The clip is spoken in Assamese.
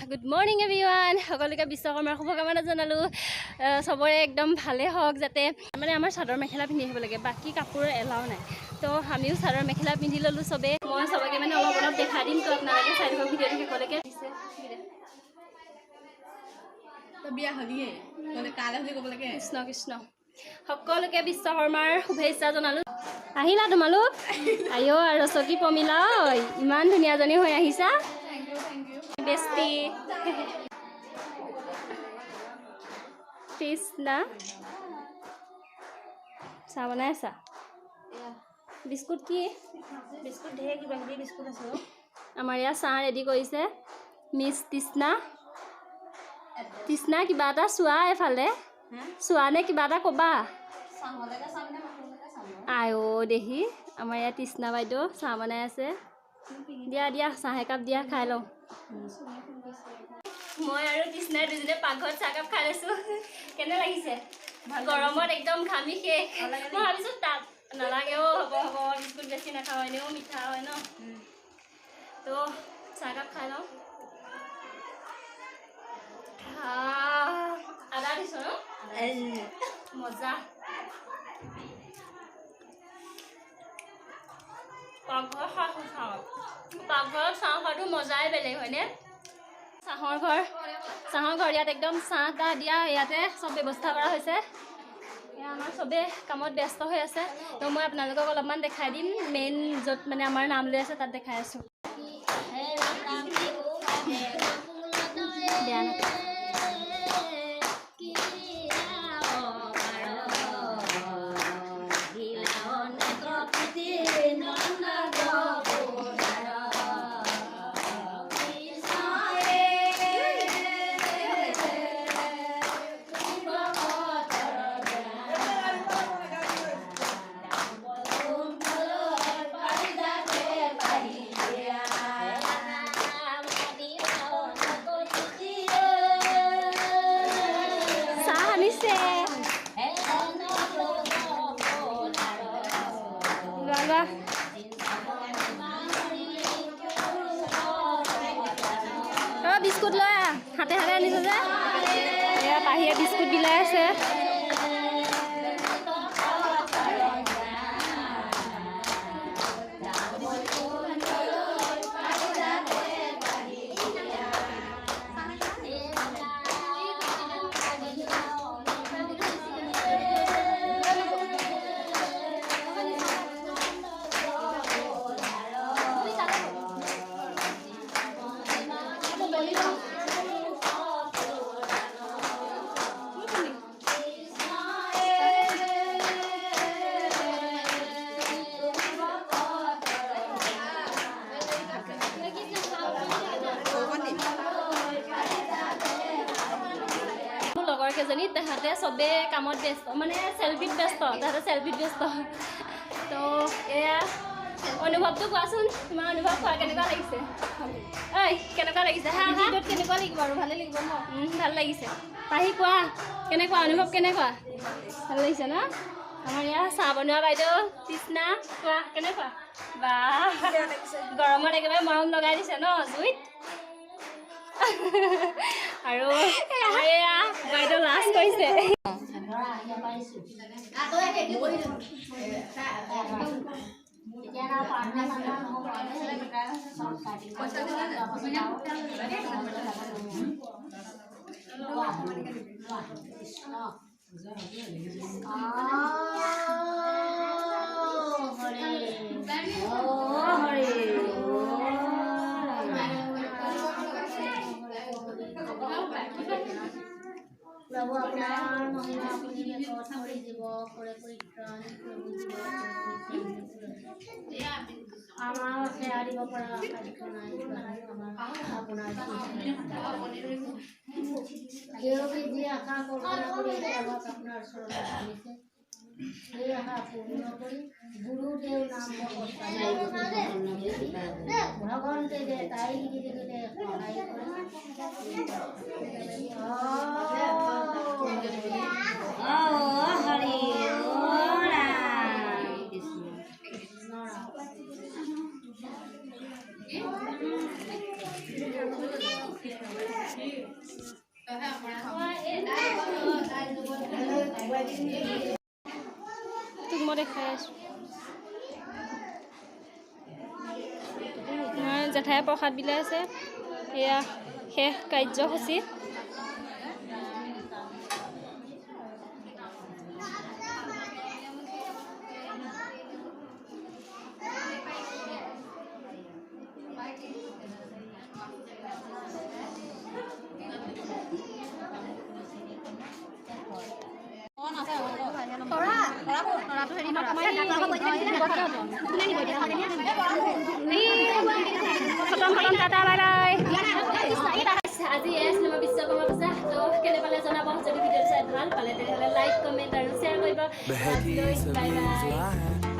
গুড মৰ্নিং এভৰিৱান সকলোকে বিশ্বকৰ্মাৰ শুভকামনা জনালোঁ সবৰে একদম ভালে হওক যাতে মানে আমাৰ চাদৰ মেখেলা পিন্ধি আহিব লাগে বাকী কাপোৰ এলাও নাই তো আমিও চাদৰ মেখেলা পিন্ধি ল'লোঁ চবে মই সবকে মানে অলপ অলপ দেখাই দিম তো আপোনালোকে চাই থাকক ভিডিঅ'টো শেষলৈকে দিছে তো বিয়া হলিয়ে মানে কালে হলি ক'ব লাগে কৃষ্ণ কৃষ্ণ সকলোকে বিশ্বকৰ্মাৰ শুভেচ্ছা জনালোঁ আহিলা তোমালোক আইও আৰু চকী পমিলা ঐ ইমান ধুনীয়াজনী হৈ আহিছা বেষ্টি কৃষ্ণা চাহ বনাই আছা বিস্কুট কি বিস্কুট ঢেৰ কিবা কিবি বিস্কুট আছে আমাৰ ইয়াত চাহ ৰেডি কৰিছে মিছ তৃষ্ণা তৃষ্ণা কিবা এটা চোৱা এফালে চোৱা নে কিবা এটা ক'বা আইও দেহি আমাৰ ইয়াত তৃষ্ণা বাইদেউ চাহ বনাই আছে দিয়া দিয়া চাহ একাপ দিয়া খাই লওঁ মই আৰু তৃষ্ণাই দুজনে পাকঘৰত চাহকাপ খাই লৈছোঁ কেনে লাগিছে গৰমত একদম ঘামি শেষ মই ভাবিছোঁ তাত নালাগেও হ'ব হ'ব বিস্কুট বেছি নাখাওঁ এনেও মিঠা হয় ন তো চাহকাপ খাই লওঁ আদা দিছোঁ ন মজা পাকঘৰত চাহ খোৱাটো মজাই বেলেগ হয়নে চাহৰ ঘৰ ইয়াত একদম চাহ তাহ দিয়া ইয়াতে চব ব্যৱস্থা কৰা হৈছে এয়া আমাৰ চবেই কামত ব্যস্ত হৈ আছে তো মই আপোনালোকক অলপমান দেখাই দিম মেইন য'ত মানে আমাৰ নাম লৈ আছে তাত দেখাই আছোঁ বেয়া বিস্কুট লৈ হাতে হাতে আনিছে যে এয়া পাহিয়ে বিস্কুট বিলাই আছে লগৰ কেইজনী তাহাঁতে চবে কামত ব্যস্ত মানে চেলফিত ব্যস্ত তাহাঁতে চেলফিত ব্যস্ত তো এয়া অনুভৱটো কোৱাচোন তোমাৰ অনুভৱ কোৱা কেনেকুৱা লাগিছে ঐ কেনেকুৱা লাগিছে হা ভিডিঅ'ত কেনেকুৱা লাগিব আৰু ভালে লাগিব ন ভাল লাগিছে পাহি কোৱা কেনেকুৱা অনুভৱ কেনেকুৱা ভাল লাগিছে ন আমাৰ ইয়াত চাহ বনোৱা বাইদেউ তৃষ্ণা কোৱা কেনেকুৱা বা গৰমত একেবাৰে মৰম লগাই দিছে ন জুইত আৰু এয়া বাইদেউ লাজ কৰিছে প্ৰভু আপোনাৰ মহিমা আপুনি কথা কৰি দিব কৰে পৰিত্ৰাণ আমাৰ সেয়া দিব পৰা সাধ্য নাই আমাৰ আপোনাৰ কেউকে যি আশা কল্পনা কৰি আপোনাৰ ওচৰত আনিছে সেই আশা পূৰ্ণ কৰি গুৰুদেৱ নাম ভগৱন্তে যে তাই গিৰিলে সহায় কৰে হৰি কৃষ্ণ তোক মই দেখাই আছোঁ জেঠাই প্ৰসাদ বিলাই আছে এয়া শেষ কাৰ্যসূচী খতম টাটা বাই বাই আজি চিনেমা বিশ্বকৰ্মা পূজা তো কেনে পালে জনাব যদি ভিডিঅ' চাই ভাল পালে তেনেহ'লে লাইক কমেণ্ট আৰু শ্বেয়াৰ কৰিব বাই বাই